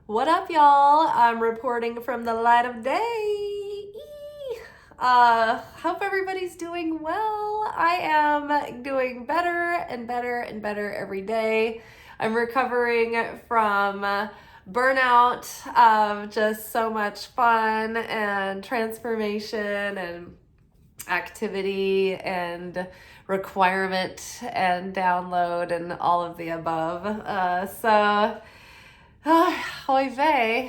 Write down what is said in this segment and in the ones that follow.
What up, y'all? I'm reporting from the light of day. Hope everybody's doing well. I am doing better and better and better every day. I'm recovering from burnout of just so much fun and transformation and activity and requirement and download and all of the above. Oy vey.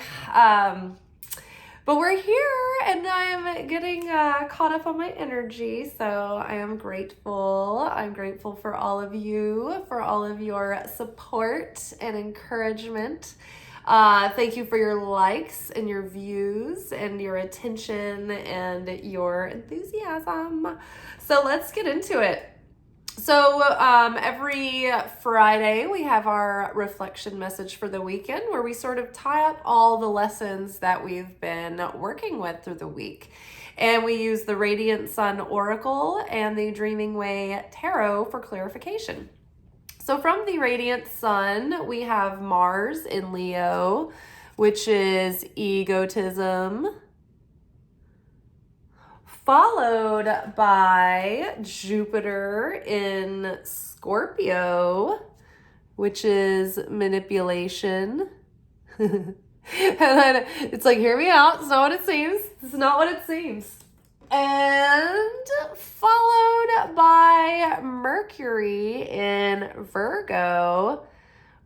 But we're here and I'm getting caught up on my energy, so I am grateful. I'm grateful for all of you, for all of your support and encouragement. Thank you for your likes and your views and your attention and your enthusiasm. So let's get into it. So every Friday we have our reflection message for the weekend where we sort of tie up all the lessons that we've been working with through the week. And we use the Radiant Sun Oracle and the Dreaming Way Tarot for clarification. So from the Radiant Sun, we have Mars in Leo, which is egotism, followed by Jupiter in Scorpio, which is manipulation. And then it's like, hear me out. It's not what it seems. It's not what it seems. And followed by Mercury in Virgo,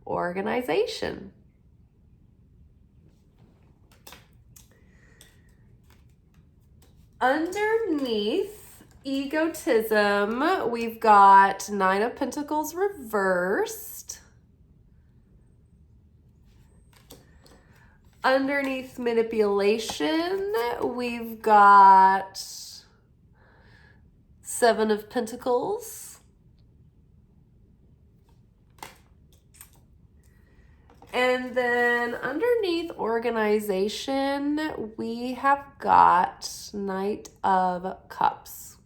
organization. Underneath egotism, we've got Nine of Pentacles reversed. Underneath manipulation, we've got Seven of Pentacles. And then underneath organization, we have got Knight of Cups.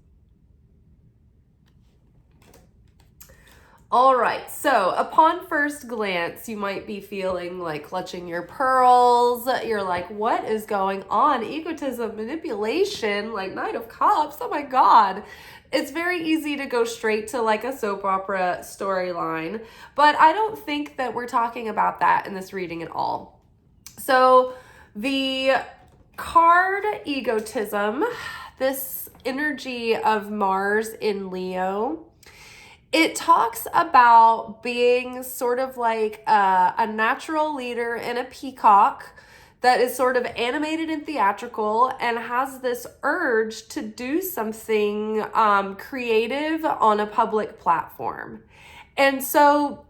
All right, so upon first glance, you might be feeling like clutching your pearls. You're like, what is going on? Egotism, manipulation, like Knight of Cups. Oh my God. It's very easy to go straight to like a soap opera storyline, but I don't think that we're talking about that in this reading at all. So the card egotism, this energy of Mars in Leo, it talks about being sort of like a natural leader in a peacock that is sort of animated and theatrical and has this urge to do something creative on a public platform. And so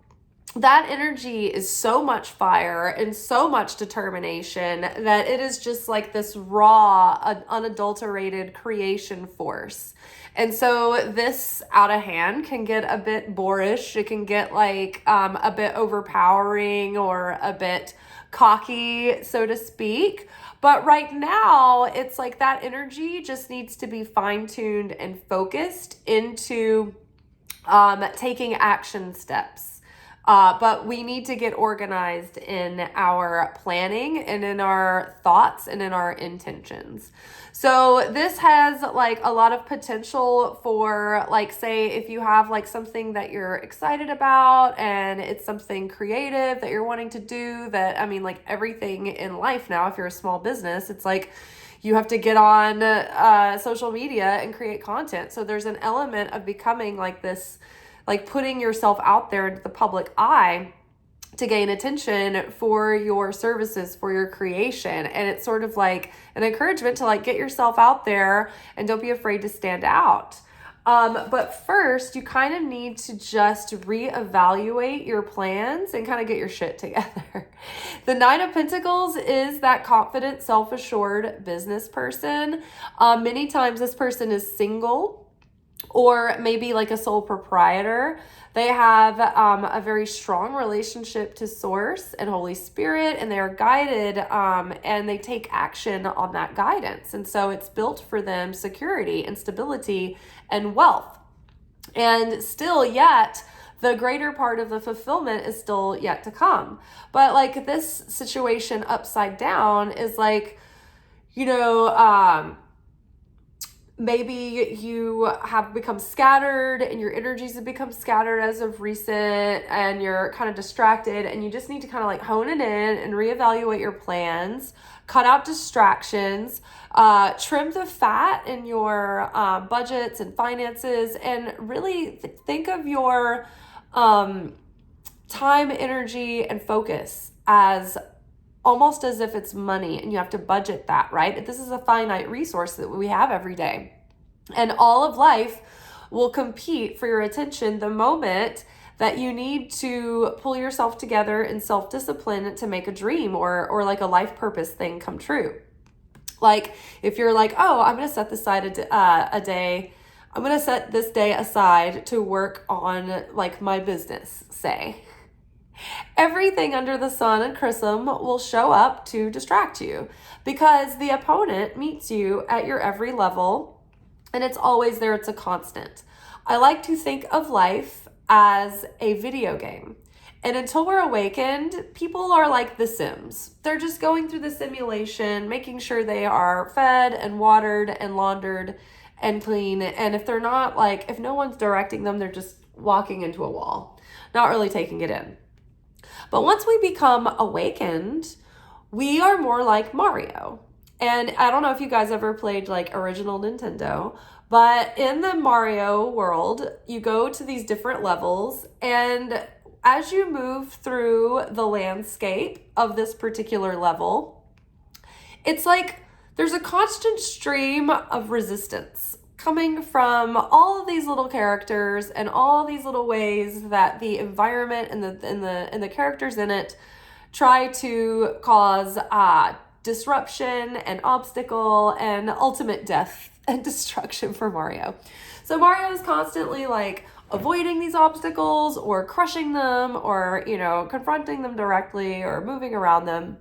that energy is so much fire and so much determination that it is just like this raw, unadulterated creation force. And so this out of hand can get a bit boorish. It can get like a bit overpowering or a bit cocky, so to speak. But right now, it's like that energy just needs to be fine-tuned and focused into taking action steps. But we need to get organized in our planning and in our thoughts and in our intentions. So this has like a lot of potential for like, say, if you have like something that you're excited about and it's something creative that you're wanting to do that, I mean, like everything in life now, if you're a small business, it's like you have to get on social media and create content. So there's an element of becoming like this, like putting yourself out there into the public eye to gain attention for your services, for your creation. And it's sort of like an encouragement to like get yourself out there and don't be afraid to stand out. But first, you kind of need to just reevaluate your plans and kind of get your shit together. The Nine of Pentacles is that confident, self-assured business person. Many times this person is single or maybe like a sole proprietor. They have a very strong relationship to Source and Holy Spirit, and they are guided and they take action on that guidance. And so it's built for them security and stability and wealth. And still yet, the greater part of the fulfillment is still yet to come. But like this situation upside down is like, you know, maybe you have become scattered and your energies have become scattered as of recent, and you're kind of distracted, and you just need to kind of like hone it in and reevaluate your plans, cut out distractions, trim the fat in your budgets and finances, and really think of your time, energy, and focus as almost as if it's money, and you have to budget that, right? This is a finite resource that we have every day. And all of life will compete for your attention the moment that you need to pull yourself together in self-discipline to make a dream or like a life purpose thing come true. Like if you're like, oh, I'm going to set this aside a day. I'm going to set this day aside to work on like my business, say. Everything under the sun and chrism will show up to distract you because the opponent meets you at your every level, and it's always there. It's a constant. I like to think of life as a video game. And until we're awakened, people are like the Sims. They're just going through the simulation, making sure they are fed and watered and laundered and clean. And if they're not, like, if no one's directing them, they're just walking into a wall, not really taking it in. But once we become awakened, we are more like Mario. And I don't know if you guys ever played like original Nintendo, but in the Mario world, you go to these different levels, and as you move through the landscape of this particular level, it's like there's a constant stream of resistance coming from all of these little characters and all these little ways that the environment and the characters in it try to cause disruption and obstacle and ultimate death and destruction for Mario. So Mario is constantly like avoiding these obstacles or crushing them or, you know, confronting them directly or moving around them.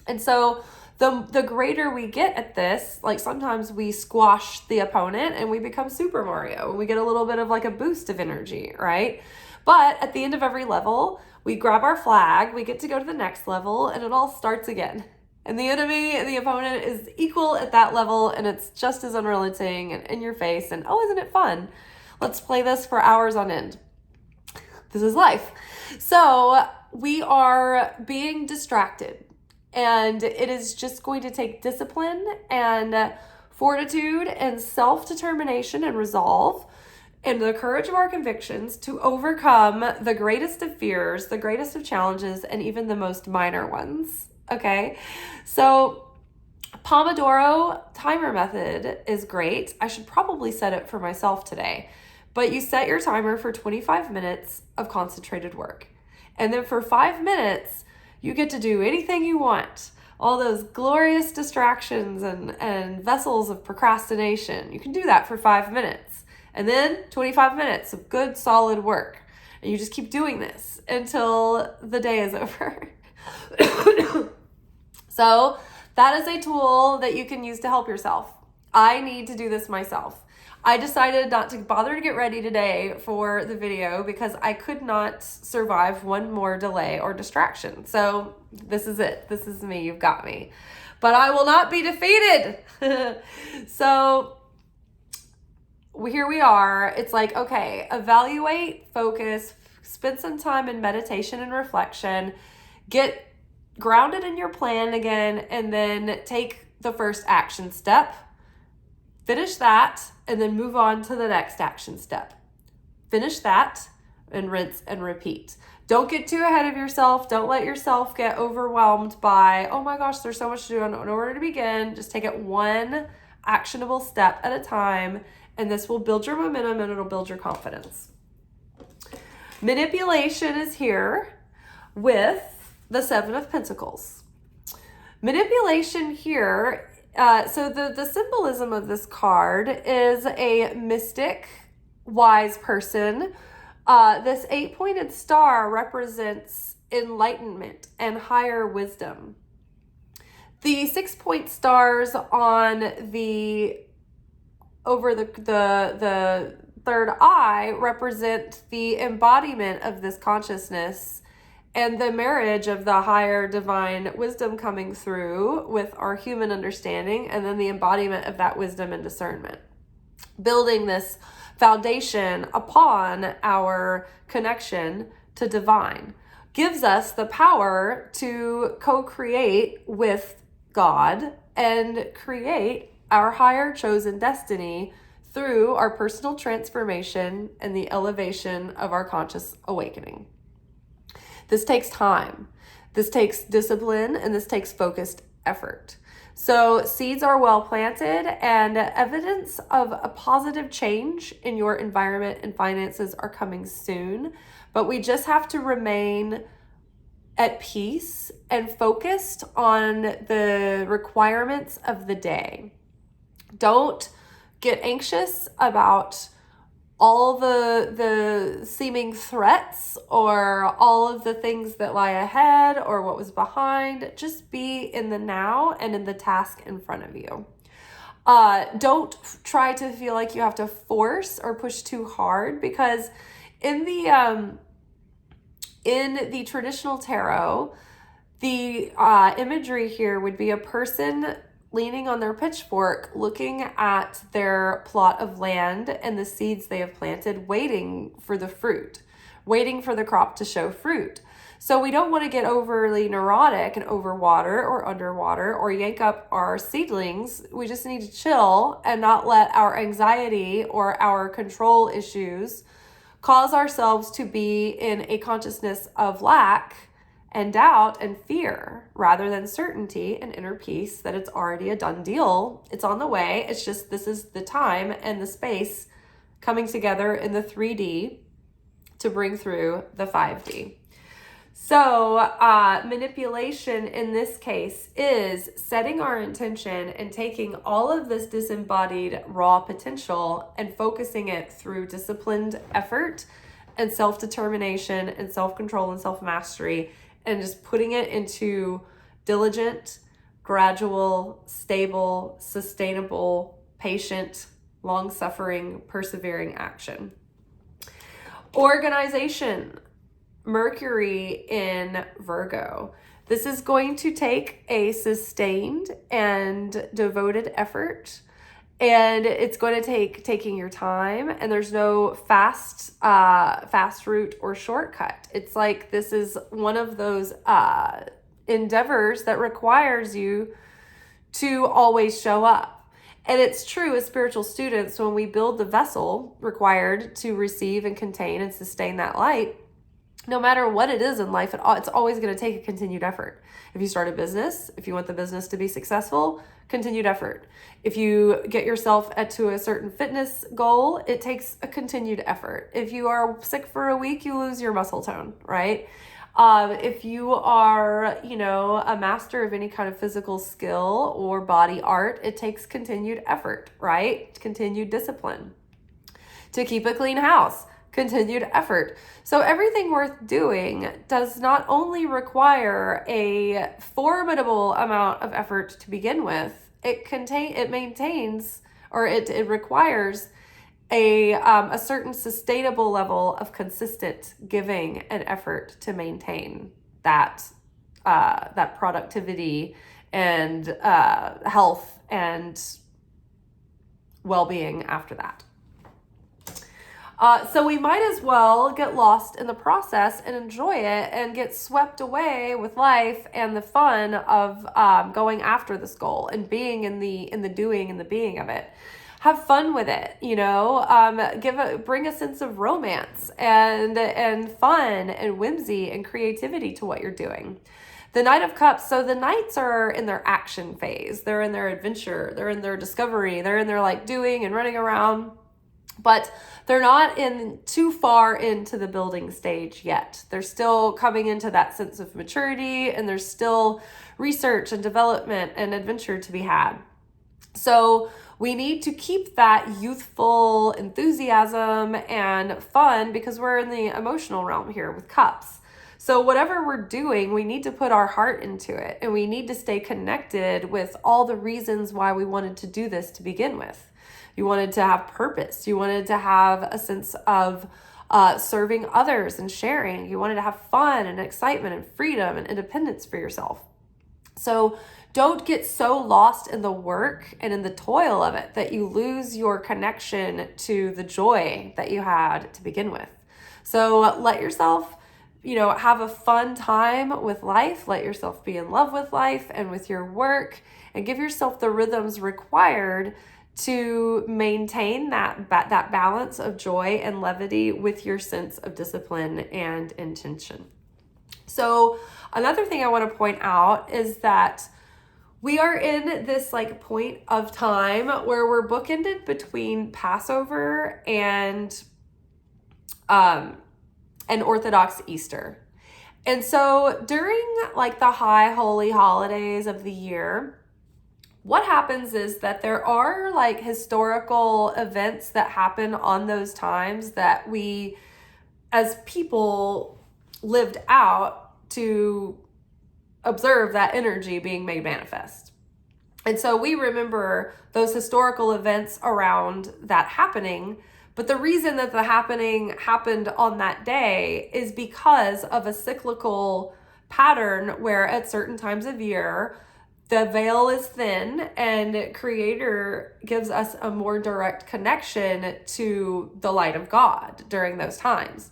And so the greater we get at this, like sometimes we squash the opponent and we become Super Mario and we get a little bit of like a boost of energy, right? But at the end of every level, we grab our flag, we get to go to the next level, and it all starts again. And the enemy and the opponent is equal at that level, and it's just as unrelenting and in your face. And oh, isn't it fun? Let's play this for hours on end. This is life. So we are being distracted, and it is just going to take discipline and fortitude and self-determination and resolve and the courage of our convictions to overcome the greatest of fears, the greatest of challenges, and even the most minor ones. Okay, so Pomodoro timer method is great. I should probably set it for myself today. But you set your timer for 25 minutes of concentrated work. And then for 5 minutes, you get to do anything you want. All those glorious distractions and vessels of procrastination. You can do that for 5 minutes. And then 25 minutes of good, solid work. And you just keep doing this until the day is over. So that is a tool that you can use to help yourself. I need to do this myself. I decided not to bother to get ready today for the video because I could not survive one more delay or distraction. So this is it. This is me. You've got me. But I will not be defeated. So here we are. It's like, okay, evaluate, focus, spend some time in meditation and reflection, get grounded in your plan again, and then take the first action step. Finish that, and then move on to the next action step. Finish that, and rinse and repeat. Don't get too ahead of yourself. Don't let yourself get overwhelmed by, oh my gosh, there's so much to do in order to begin. Just take it one actionable step at a time, and this will build your momentum and it'll build your confidence. Manipulation is here with the Seven of Pentacles. Manipulation here, so the symbolism of this card is a mystic, wise person. This 8-pointed star represents enlightenment and higher wisdom. The 6-point stars on the third eye represent the embodiment of this consciousness and the marriage of the higher divine wisdom coming through with our human understanding, and then the embodiment of that wisdom and discernment. Building this foundation upon our connection to divine gives us the power to co-create with God and create our higher chosen destiny through our personal transformation and the elevation of our conscious awakening. This takes time, this takes discipline, and this takes focused effort. So seeds are well planted, and evidence of a positive change in your environment and finances are coming soon, but we just have to remain at peace and focused on the requirements of the day. Don't get anxious about all the seeming threats or all of the things that lie ahead or what was behind. Just be in the now and in the task in front of you. Don't try to feel like you have to force or push too hard, because in the traditional tarot, the imagery here would be a person leaning on their pitchfork, looking at their plot of land and the seeds they have planted, waiting for the fruit, waiting for the crop to show fruit. So we don't want to get overly neurotic and overwater or underwater or yank up our seedlings. We just need to chill and not let our anxiety or our control issues cause ourselves to be in a consciousness of lack and doubt and fear, rather than certainty and inner peace that it's already a done deal. It's on the way. It's just, this is the time and the space coming together in the 3D to bring through the 5D. So manipulation in this case is setting our intention and taking all of this disembodied raw potential and focusing it through disciplined effort and self-determination and self-control and self-mastery, and just putting it into diligent, gradual, stable, sustainable, patient, long-suffering, persevering action. Organization. Mercury in Virgo. This is going to take a sustained and devoted effort, and it's going to take taking your time, and there's no fast route or shortcut. It's like this is one of those endeavors that requires you to always show up. And it's true as spiritual students, when we build the vessel required to receive and contain and sustain that light, no matter what it is in life, it's always going to take a continued effort. If you start a business, if you want the business to be successful, continued effort. If you get yourself to a certain fitness goal, it takes a continued effort. If you are sick for a week, you lose your muscle tone, right? If you are, a master of any kind of physical skill or body art, it takes continued effort, right? Continued discipline. To keep a clean house, continued effort. So everything worth doing does not only require a formidable amount of effort to begin with, it requires a certain sustainable level of consistent giving and effort to maintain that productivity and health and well-being after that. So we might as well get lost in the process and enjoy it and get swept away with life and the fun of going after this goal and being in the doing and the being of it. Have fun with it, bring a sense of romance and fun and whimsy and creativity to what you're doing. The Knight of Cups, so the Knights are in their action phase. They're in their adventure. They're in their discovery. They're in their doing and running around. But they're not in too far into the building stage yet. They're still coming into that sense of maturity, and there's still research and development and adventure to be had. So we need to keep that youthful enthusiasm and fun, because we're in the emotional realm here with cups. So whatever we're doing, we need to put our heart into it, and we need to stay connected with all the reasons why we wanted to do this to begin with. You wanted to have purpose. You wanted to have a sense of serving others and sharing. You wanted to have fun and excitement and freedom and independence for yourself. So don't get so lost in the work and in the toil of it that you lose your connection to the joy that you had to begin with. So let yourself, have a fun time with life. Let yourself be in love with life and with your work, and give yourself the rhythms required to maintain that balance of joy and levity with your sense of discipline and intention. So another thing I want to point out is that we are in this point of time where we're bookended between Passover and Orthodox Easter. And so during the high holy holidays of the year, what happens is that there are historical events that happen on those times that we as people lived out to observe that energy being made manifest. And so we remember those historical events around that happening. But the reason that the happening happened on that day is because of a cyclical pattern where at certain times of year, the veil is thin and Creator gives us a more direct connection to the light of God during those times.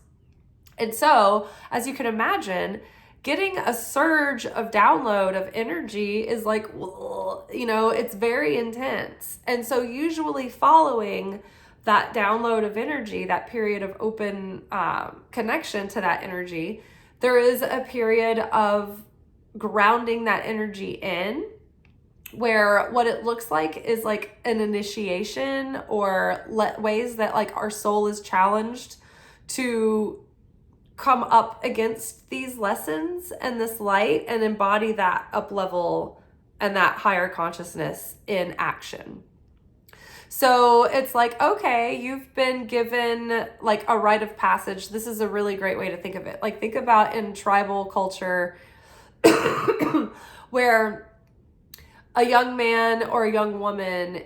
And so, as you can imagine, getting a surge of download of energy is it's very intense. And so usually following that download of energy, that period of open connection to that energy, there is a period of grounding that energy in, where what it looks like is an initiation or ways that our soul is challenged to come up against these lessons and this light and embody that up level and that higher consciousness in action. So it's okay, you've been given a rite of passage. This is a really great way to think of it. Think about in tribal culture where a young man or a young woman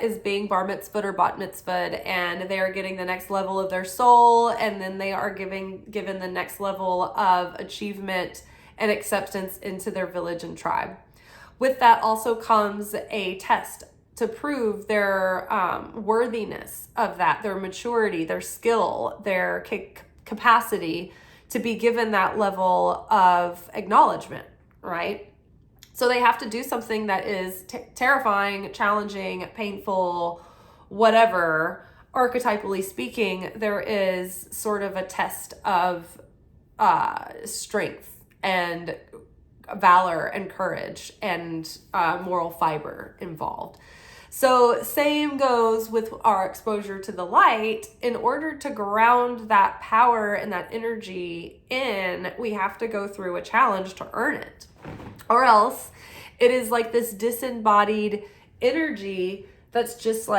is being bar mitzvahed or bat mitzvahed, and they are getting the next level of their soul, and then they are given the next level of achievement and acceptance into their village and tribe. With that also comes a test to prove their worthiness of that, their maturity, their skill, their capacity to be given that level of acknowledgement, right? So they have to do something that is terrifying, challenging, painful, whatever. Archetypally speaking, there is sort of a test of strength and valor and courage and moral fiber involved. So same goes with our exposure to the light. In order to ground that power and that energy in, we have to go through a challenge to earn it. Or else it is this disembodied energy that's just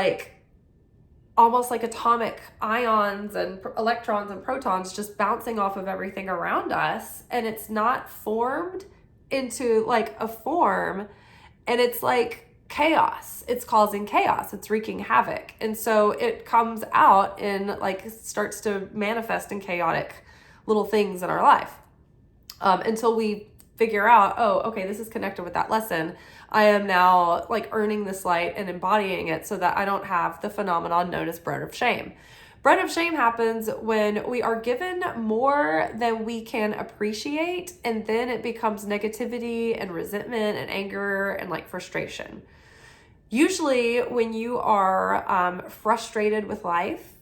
almost like atomic ions and electrons and protons just bouncing off of everything around us. And it's not formed into a form, and it's chaos. It's causing chaos. It's wreaking havoc. And so it comes out in starts to manifest in chaotic little things in our life until we figure out, oh, okay, this is connected with that lesson. I am now earning this light and embodying it so that I don't have the phenomenon known as bread of shame. Bread of shame happens when we are given more than we can appreciate, and then it becomes negativity and resentment and anger and frustration. Usually when you are frustrated with life,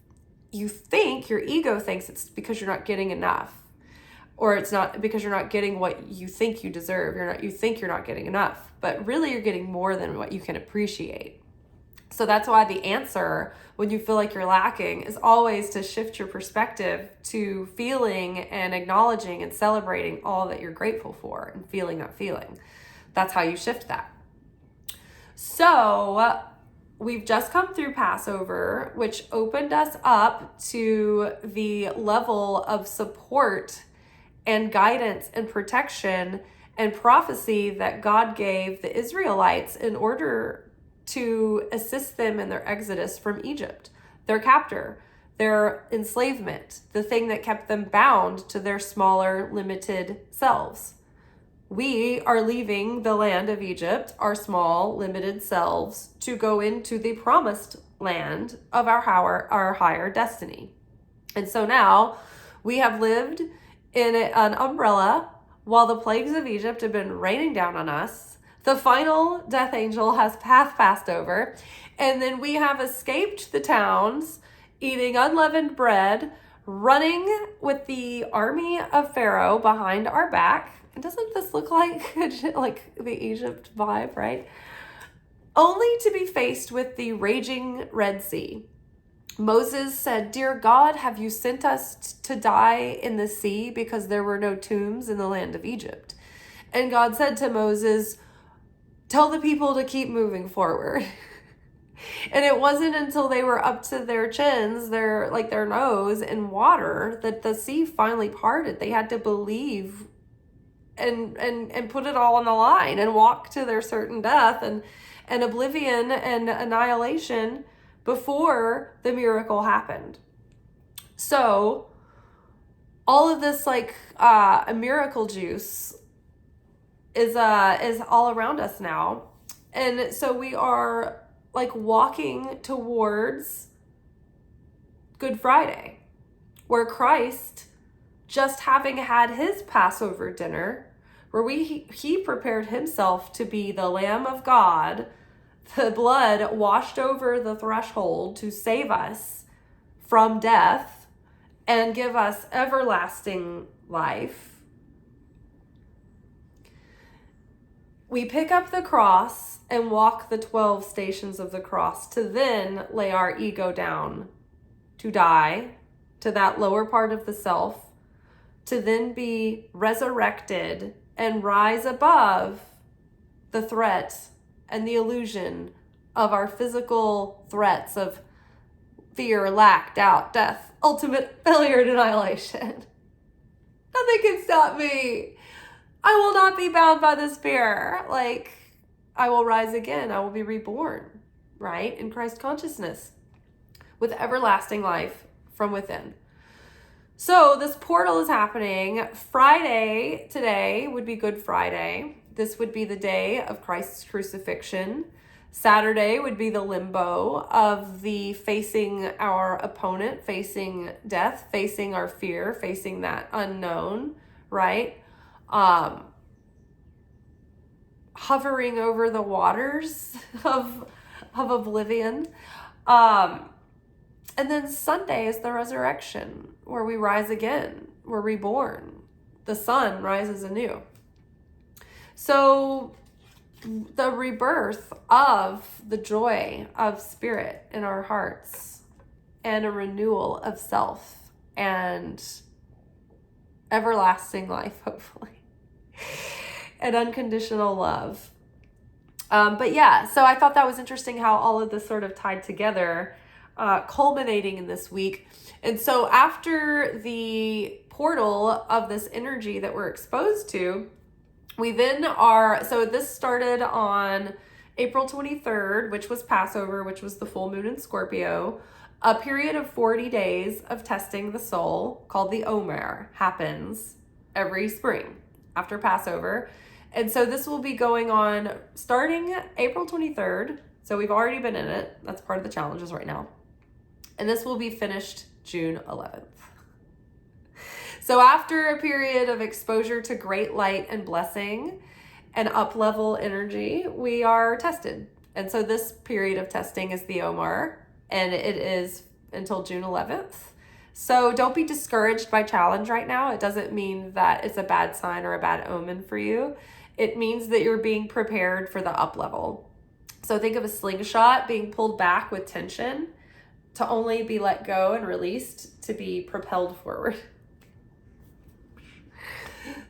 your ego thinks it's because you're not getting enough, or it's not because you're not getting what you think you deserve. You think you're not getting enough, but really you're getting more than what you can appreciate. So that's why the answer when you feel like you're lacking is always to shift your perspective to feeling and acknowledging and celebrating all that you're grateful for and feeling that feeling. That's how you shift that. So we've just come through Passover, which opened us up to the level of support and guidance and protection and prophecy that God gave the Israelites in order to assist them in their exodus from Egypt, their captor, their enslavement, the thing that kept them bound to their smaller, limited selves. We are leaving the land of Egypt, our small, limited selves, to go into the promised land of our higher destiny. And so now we have lived in an umbrella while the plagues of Egypt have been raining down on us. The final death angel has passed over, and then we have escaped the towns, eating unleavened bread, running with the army of Pharaoh behind our back. And doesn't this look like the Egypt vibe, right? Only to be faced with the raging Red Sea. Moses said, "Dear God, have you sent us to die in the sea because there were no tombs in the land of Egypt?" And God said to Moses, "Tell the people to keep moving forward." And it wasn't until they were up to their chins, their nose in water, that the sea finally parted. They had to believe and put it all on the line and walk to their certain death and oblivion and annihilation before the miracle happened. So all of this a miracle juice is all around us now. And so we are walking towards Good Friday, where Christ, just having had his Passover dinner, where he prepared himself to be the Lamb of God, the blood washed over the threshold to save us from death and give us everlasting life. We pick up the cross and walk the 12 stations of the cross to then lay our ego down, to die to that lower part of the self, to then be resurrected and rise above the threat and the illusion of our physical threats of fear, lack, doubt, death, ultimate failure, and annihilation. Nothing can stop me. I will not be bound by this fear. I will rise again. I will be reborn, right? In Christ consciousness with everlasting life from within. So this portal is happening. Friday today would be Good Friday. This would be the day of Christ's crucifixion. Saturday would be the limbo of the facing our opponent, facing death, facing our fear, facing that unknown, right? Hovering over the waters of oblivion. And then Sunday is the resurrection, where we rise again. We're reborn. The sun rises anew. So the rebirth of the joy of spirit in our hearts, and a renewal of self, and everlasting life, hopefully, and unconditional love. But yeah, so I thought that was interesting how all of this sort of tied together, culminating in this week. And so after the portal of this energy that we're exposed to, we then so this started on April 23rd, which was Passover, which was the full moon in Scorpio. A period of 40 days of testing the soul called the Omer happens every spring after Passover. And so this will be going on starting April 23rd. So we've already been in it. That's part of the challenges right now. And this will be finished June 11th. So after a period of exposure to great light and blessing and up-level energy, we are tested. And so this period of testing is the Omer, and it is until June 11th. So don't be discouraged by challenge right now. It doesn't mean that it's a bad sign or a bad omen for you. It means that you're being prepared for the up-level. So think of a slingshot being pulled back with tension to only be let go and released to be propelled forward.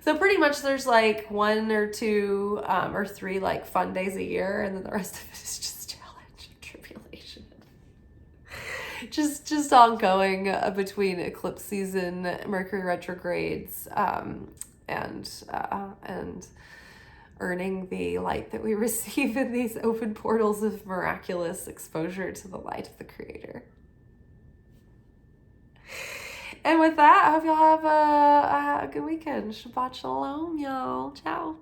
So pretty much there's one or two or three fun days a year, and then the rest of it is just challenge and tribulation. just ongoing between eclipse season, Mercury retrogrades, and earning the light that we receive in these open portals of miraculous exposure to the light of the Creator. And with that, I hope y'all have a good weekend. Shabbat shalom, y'all. Ciao.